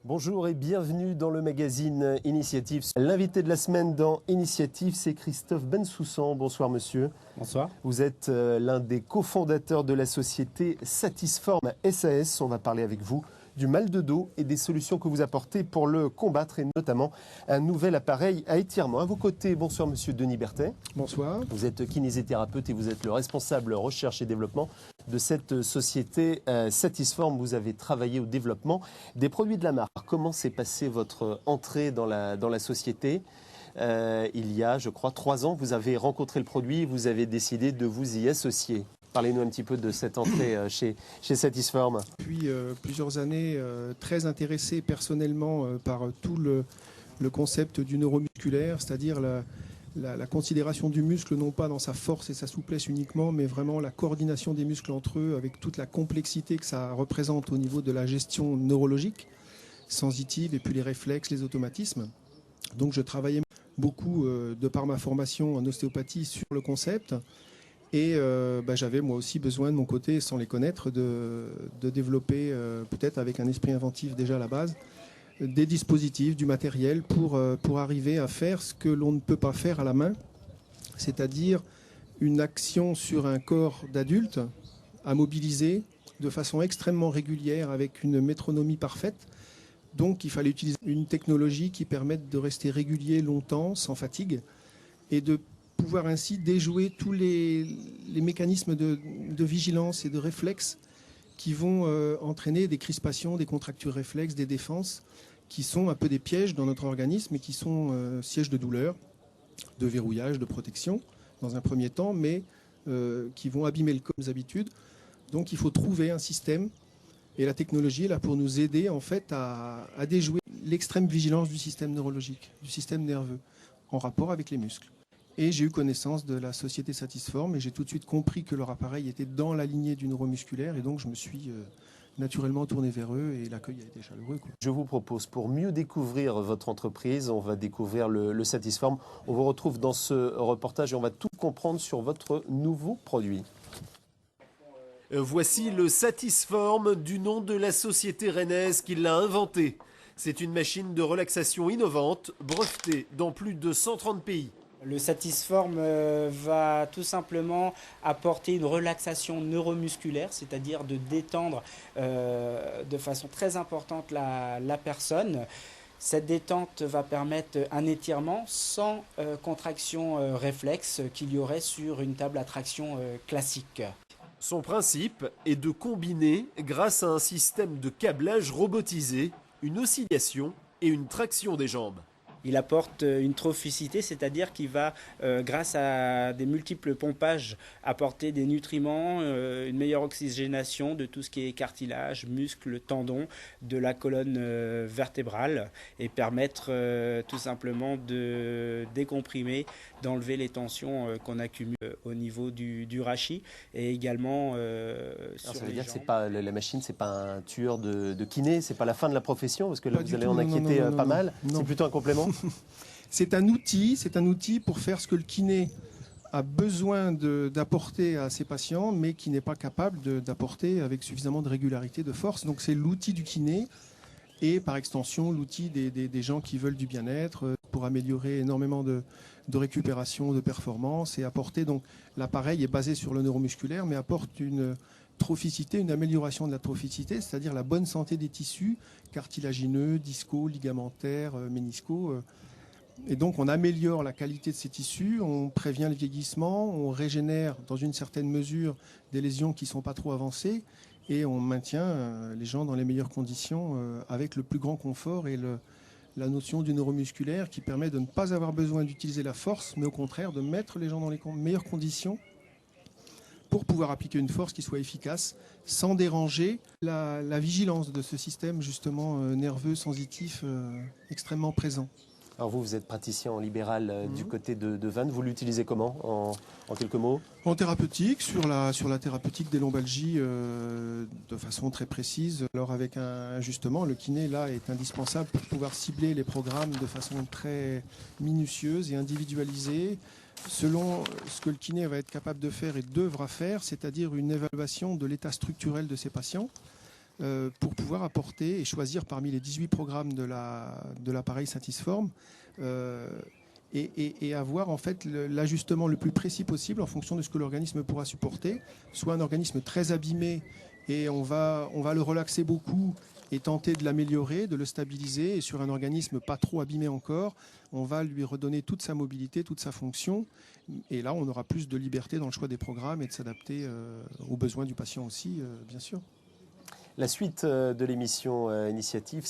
Bonjour et bienvenue dans le magazine Initiative. L'invité de la semaine dans Initiative, c'est Christophe Bensoussan. Bonsoir monsieur. Bonsoir. Vous êtes l'un des cofondateurs de la société Satisform SAS. On va parler avec vous du mal de dos et des solutions que vous apportez pour le combattre et notamment un nouvel appareil à étirement. À vos côtés, bonsoir monsieur Denis Berthet. Bonsoir. Vous êtes kinésithérapeute et vous êtes le responsable recherche et développement de cette société Satisform. Vous avez travaillé au développement des produits de la marque. Comment s'est passée votre entrée dans la société ? Il y a, je crois, 3 ans, vous avez rencontré le produit et vous avez décidé de vous y associer. Parlez-nous un petit peu de cette entrée chez Satisform. Depuis plusieurs années, très intéressé personnellement par tout le concept du neuromusculaire, c'est-à-dire la considération du muscle, non pas dans sa force et sa souplesse uniquement, mais vraiment la coordination des muscles entre eux, avec toute la complexité que ça représente au niveau de la gestion neurologique, sensitive, et puis les réflexes, les automatismes. Donc je travaillais beaucoup, de par ma formation en ostéopathie, sur le concept. Et j'avais moi aussi besoin de mon côté, sans les connaître, de développer, peut-être avec un esprit inventif déjà à la base, des dispositifs, du matériel pour arriver à faire ce que l'on ne peut pas faire à la main, c'est-à-dire une action sur un corps d'adulte à mobiliser de façon extrêmement régulière avec une métronomie parfaite. Donc il fallait utiliser une technologie qui permette de rester régulier longtemps, sans fatigue, et de pouvoir ainsi déjouer tous les mécanismes de vigilance et de réflexe qui vont entraîner des crispations, des contractures réflexes, des défenses, qui sont un peu des pièges dans notre organisme et qui sont sièges de douleur, de verrouillage, de protection, dans un premier temps, mais qui vont abîmer le corps des habitudes. Donc il faut trouver un système, et la technologie est là pour nous aider en fait à déjouer l'extrême vigilance du système neurologique, du système nerveux, en rapport avec les muscles. Et j'ai eu connaissance de la société Satisform et j'ai tout de suite compris que leur appareil était dans la lignée du neuromusculaire et donc je me suis naturellement tourné vers eux et l'accueil a été chaleureux. Je vous propose, pour mieux découvrir votre entreprise, on va découvrir le Satisform. On vous retrouve dans ce reportage et on va tout comprendre sur votre nouveau produit. Voici le Satisform, du nom de la société rennaise qui l'a inventé. C'est une machine de relaxation innovante, brevetée dans plus de 130 pays. Le Satisform va tout simplement apporter une relaxation neuromusculaire, c'est-à-dire de détendre de façon très importante la personne. Cette détente va permettre un étirement sans contraction réflexe qu'il y aurait sur une table à traction classique. Son principe est de combiner, grâce à un système de câblage robotisé, une oscillation et une traction des jambes. Il apporte une trophicité, c'est-à-dire qu'il va, grâce à des multiples pompages, apporter des nutriments, une meilleure oxygénation de tout ce qui est cartilage, muscles, tendons, de la colonne vertébrale et permettre tout simplement de décomprimer, d'enlever les tensions qu'on accumule au niveau du rachis et également sur ça veut les dire que jambes. c'est pas, la machine, c'est pas un tueur de kiné, c'est pas la fin de la profession, parce que là Pas vous du allez tout, en non, inquiéter non, pas mal. non. C'est plutôt un complément. C'est un outil pour faire ce que le kiné a besoin d'apporter à ses patients, mais qui n'est pas capable d'apporter avec suffisamment de régularité, de force. Donc c'est l'outil du kiné et par extension l'outil des gens qui veulent du bien-être pour améliorer énormément de récupération, de performance et apporter. Donc l'appareil est basé sur le neuromusculaire, mais apporte une trophicité, une amélioration de la trophicité, c'est-à-dire la bonne santé des tissus cartilagineux, discaux, ligamentaires, méniscaux. Et donc on améliore la qualité de ces tissus, on prévient le vieillissement, on régénère dans une certaine mesure des lésions qui ne sont pas trop avancées et on maintient les gens dans les meilleures conditions avec le plus grand confort et la notion du neuromusculaire qui permet de ne pas avoir besoin d'utiliser la force, mais au contraire de mettre les gens dans les meilleures conditions pour pouvoir appliquer une force qui soit efficace sans déranger la vigilance de ce système justement nerveux, sensitif, extrêmement présent. Alors vous êtes praticien en libéral du côté de Vannes. Vous l'utilisez comment en quelques mots? En thérapeutique, sur la thérapeutique des lombalgies de façon très précise. Alors avec justement, le kiné là est indispensable pour pouvoir cibler les programmes de façon très minutieuse et individualisée selon ce que le kiné va être capable de faire et devra faire, c'est-à-dire une évaluation de l'état structurel de ses patients, pour pouvoir apporter et choisir parmi les 18 programmes de l'appareil Satisform et avoir en fait l'ajustement le plus précis possible en fonction de ce que l'organisme pourra supporter. Soit un organisme très abîmé et on va le relaxer beaucoup et tenter de l'améliorer, de le stabiliser. Et sur un organisme pas trop abîmé encore, on va lui redonner toute sa mobilité, toute sa fonction. Et là, on aura plus de liberté dans le choix des programmes et de s'adapter aux besoins du patient aussi, bien sûr. La suite de l'émission Initiative,